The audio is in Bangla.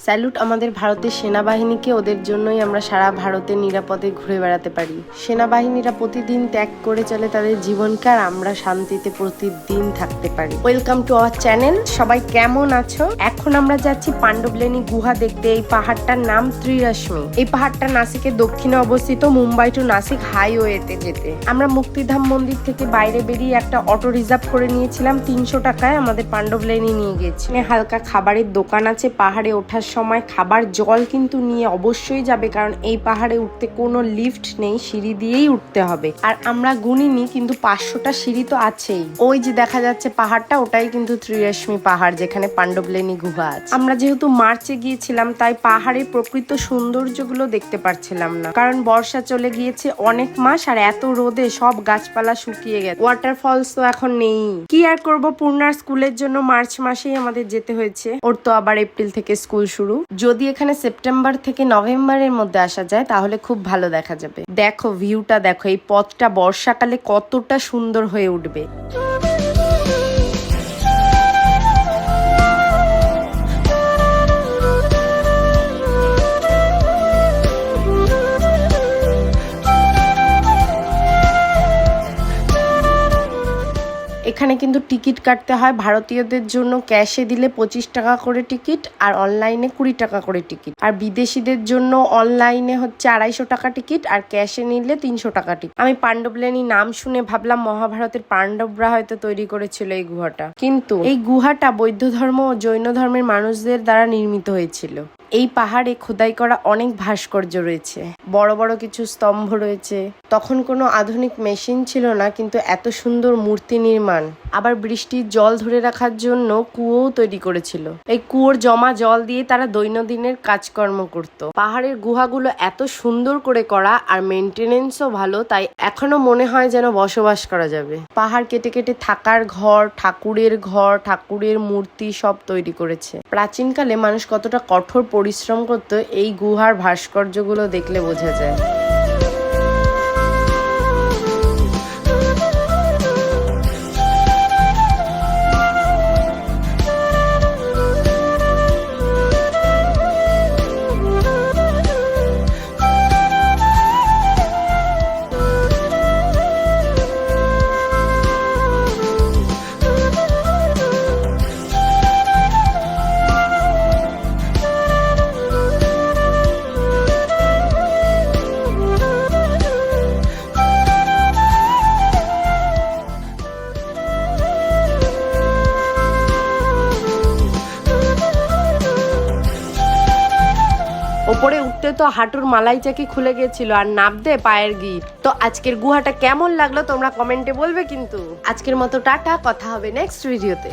স্যালুট আমাদের ভারতের সেনাবাহিনীকে, ওদের জন্যই আমরা সারা ভারতে নিরাপদে ঘুরে বেড়াতে পারি। সেনাবাহিনীরা প্রতিদিন ত্যাগ করে চলে তাদের জীবনকে, আর আমরা শান্তিতে প্রতিদিন থাকতে পারি। Welcome to our channel. সবাই কেমন আছো? এখন আমরা যাচ্ছি পাণ্ডবলেনী গুহা দেখতে। এই পাহাড়টার নাম ত্রিরশ্মি। এই পাহাড়টা নাসিকের দক্ষিণে অবস্থিত, মুম্বাই টু নাসিক হাইওয়েতে যেতে। আমরা মুক্তিধাম মন্দির থেকে বাইরে বেরিয়ে একটা অটো রিজার্ভ করে নিয়েছিলাম 300 টাকায়। আমাদের পাণ্ডবলেনী নিয়ে গেছে। হালকা খাবারের দোকান আছে। পাহাড়ে ওঠার সময় খাবার জল কিন্তু নিয়ে অবশ্যই যাবে, কারণ এই পাহাড়ে উঠতে কোনো লিফট নেই, সিঁড়ি দিয়েই উঠতে হবে। আর আমরা গুনিনি, কিন্তু 500টা সিঁড়ি তো আছেই। ওই যে দেখা যাচ্ছে পাহাড়টা, ওটাই কিন্তু ত্রিরশ্মি পাহাড়, যেখানে পাণ্ডবলেনী গুহা আছে। আমরা যেহেতু মার্চে গিয়েছিলাম, তাই পাহাড়ের প্রকৃত সৌন্দর্যগুলো দেখতে পারছিলাম না, কারণ বর্ষা চলে গিয়েছে অনেক মাস, আর এত রোদে সব গাছপালা শুকিয়ে গেছে। ওয়াটারফলস তো এখন নেই। কি আর করব, পূর্ণার স্কুলের জন্য মার্চ মাসেই আমাদের যেতে হয়েছে। ওর তো আবার এপ্রিল থেকে স্কুল শুরু। যদি এখানে সেপ্টেম্বর থেকে নভেম্বরের মধ্যে আসা যায় তাহলে খুব ভালো দেখা যাবে। দেখো ভিউটা দেখো, এই পথটা বর্ষাকালে কতটা সুন্দর হয়ে উঠবে। এখানে কিন্তু টিকিট কাটতে হয়। ভারতীয়দের জন্য ক্যাশে দিলে 25 টাকা করে টিকিট, আর অনলাইনে 20 টাকা করে টিকিট। আর বিদেশিদের জন্য অনলাইনে হচ্ছে 250 টাকা টিকিট, আর ক্যাশে নিলে 300 টাকা টিকিট। আমি পাণ্ডবলেনী নাম শুনে ভাবলাম মহাভারতের পাণ্ডবরা হয়তো তৈরি করেছিল এই গুহাটা, কিন্তু এই গুহাটা বৌদ্ধ ধর্ম ও জৈন ধর্মের মানুষদের দ্বারা নির্মিত হয়েছিল। এই পাহাড়ে খোদাই করা অনেক ভাস্কর্য রয়েছে, বড় বড় কিছু স্তম্ভ রয়েছে। তখন কোনো আধুনিক মেশিন ছিল না, কিন্তু এত সুন্দর মূর্তি নির্মাণ। আবার বৃষ্টির জল ধরে রাখার জন্য কুয়োও তৈরি করেছিল। এই কুয়োর জমা জল দিয়ে তারা দৈনন্দিনের কাজকর্ম করত। পাহাড়ের গুহাগুলো এত সুন্দর করে করা, আর মেনটেনেন্সও ভালো, তাই এখনো মনে হয় যেন বসবাস করা যাবে। পাহাড় কেটে কেটে থাকার ঘর, ঠাকুরের মূর্তি সব তৈরি করেছে। প্রাচীনকালে মানুষ কতটা কঠোর পরিশ্রম করতো এই গুহার ভাস্কর্যগুলো দেখলে বোঝা যায়। ওপরে উঠতে তো হাঁটুর মালাই চাকি খুলে গেছিল, আর নামতে পায়ের গিট। তো আজকের গুহাটা কেমন লাগলো তোমরা কমেন্টে বলবে কিন্তু। আজকের মতো টাটা, কথা হবে নেক্সট ভিডিওতে।